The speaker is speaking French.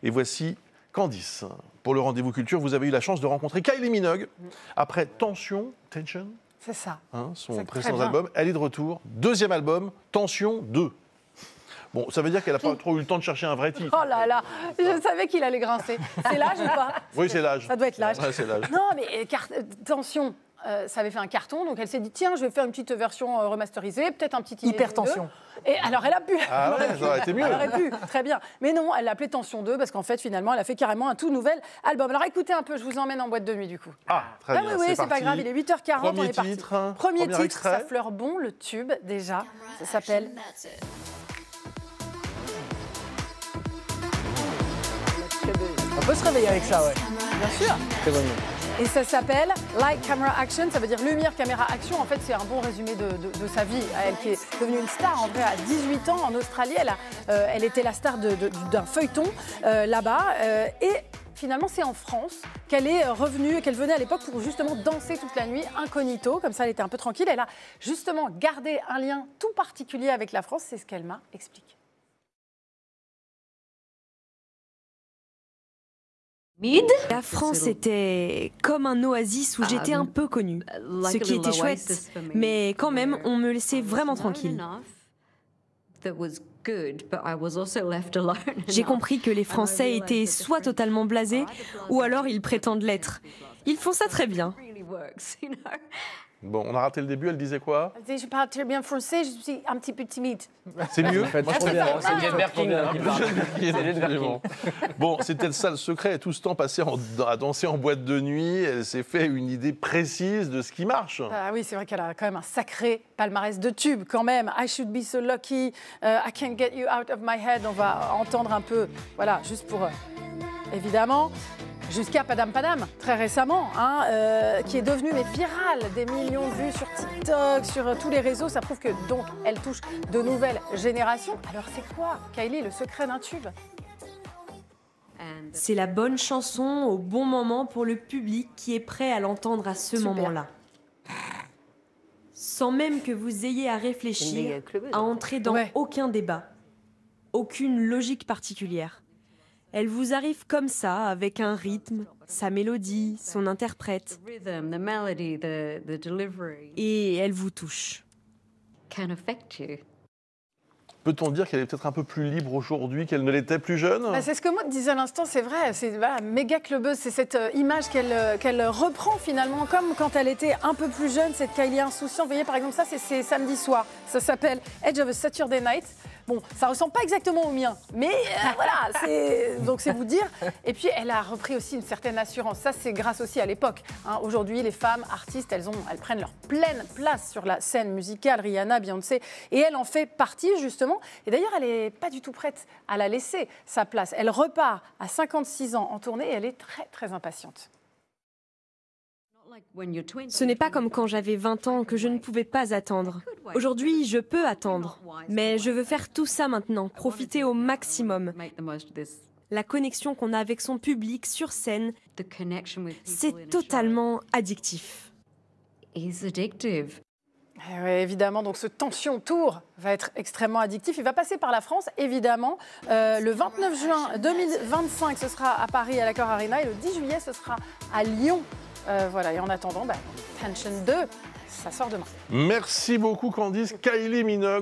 Et voici Candice. Pour le rendez-vous culture, vous avez eu la chance de rencontrer Kylie Minogue. Après Tension, c'est ça. Son précédent album, elle est de retour. Deuxième album, Tension 2. Bon, ça veut dire qu'elle n'a pas trop eu le temps de chercher un vrai titre. Oh là là, je savais qu'il allait grincer. C'est l'âge ou pas? Oui, c'est l'âge. Ça doit être l'âge. Ouais, c'est l'âge. Non, mais Tension, ça avait fait un carton, donc elle s'est dit, tiens, je vais faire une petite version remasterisée, peut-être un petit inédit. Hypertension. Et alors, elle a pu. Ah ouais, ça aurait été mieux. Elle aurait pu, très bien. Mais non, elle l'a appelé Tension 2, parce qu'en fait, finalement, elle a fait carrément un tout nouvel album. Alors, écoutez un peu, je vous emmène en boîte de nuit, du coup. Ah, très bien, oui, c'est parti. pas grave, il est 8h40, on est parti. Premier titre, extrait. ça fleure bon, le tube, déjà. Ça s'appelle... On peut se réveiller avec ça, ouais. Bien sûr. Très bonne. Et ça s'appelle Light Camera Action, ça veut dire lumière, caméra, action. En fait, c'est un bon résumé de sa vie. Elle qui est devenue une star en vrai à 18 ans en Australie. Elle était la star d'un feuilleton là-bas. Et finalement, c'est en France qu'elle est revenue et qu'elle venait à l'époque pour justement danser toute la nuit, incognito. Comme ça, elle était un peu tranquille. Elle a justement gardé un lien tout particulier avec la France. C'est ce qu'elle m'a expliqué. La France était comme un oasis où j'étais un peu connue, ce qui était chouette, mais quand même, on me laissait vraiment tranquille. J'ai compris que les Français étaient soit totalement blasés, ou alors ils prétendent l'être. Ils font ça très bien. Bon, on a raté le début, elle disait quoi? Elle disait, je parle très bien français, je suis un petit peu timide. C'est mieux. Faites trop bien. C'est Jane Birkin qui parle. Absolument. Bon, c'était ça le secret. Tout ce temps passé à danser en boîte de nuit, elle s'est fait une idée précise de ce qui marche. Ah oui, c'est vrai qu'elle a quand même un sacré palmarès de tubes quand même. I Should Be So Lucky, I Can't Get You Out of My Head. On va entendre un peu, voilà, juste pour, évidemment, jusqu'à Padam Padam, très récemment, qui est devenue mais virale, des millions de vues sur TikTok, sur tous les réseaux. Ça prouve que donc elle touche de nouvelles générations. Alors c'est quoi, Kylie, le secret d'un tube? C'est la bonne chanson au bon moment pour le public qui est prêt à l'entendre à ce moment-là. Sans même que vous ayez à réfléchir, à entrer dans aucun débat, aucune logique particulière. Elle vous arrive comme ça, avec un rythme, sa mélodie, son interprète. Et elle vous touche. Peut-on dire qu'elle est peut-être un peu plus libre aujourd'hui qu'elle ne l'était plus jeune? C'est ce que moi disais à l'instant, c'est vrai, c'est méga clubeuse, c'est cette image qu'elle reprend finalement, comme quand elle était un peu plus jeune, cette Kylie insouciante. Vous voyez par exemple ça, c'est samedi soir, ça s'appelle Edge of a Saturday Night. Bon, ça ressemble pas exactement au mien, mais voilà, donc c'est vous dire. Et puis elle a repris aussi une certaine assurance, ça c'est grâce aussi à l'époque. Aujourd'hui, les femmes artistes, elles prennent leur pleine place sur la scène musicale, Rihanna, Beyoncé, et elle en fait partie justement. Et d'ailleurs, elle n'est pas du tout prête à la laisser, sa place. Elle repart à 56 ans en tournée et elle est très, très impatiente. Ce n'est pas comme quand j'avais 20 ans que je ne pouvais pas attendre. Aujourd'hui, je peux attendre, mais je veux faire tout ça maintenant, profiter au maximum. La connexion qu'on a avec son public sur scène, c'est totalement addictif. Oui, évidemment, donc ce Tension Tour va être extrêmement addictif. Il va passer par la France, évidemment. Le 29 juin 2025, ce sera à Paris, à l'Accor Arena. Et le 10 juillet, ce sera à Lyon. Voilà, et en attendant, Tension 2, ça sort demain. Merci beaucoup Candice. Kylie Minogue.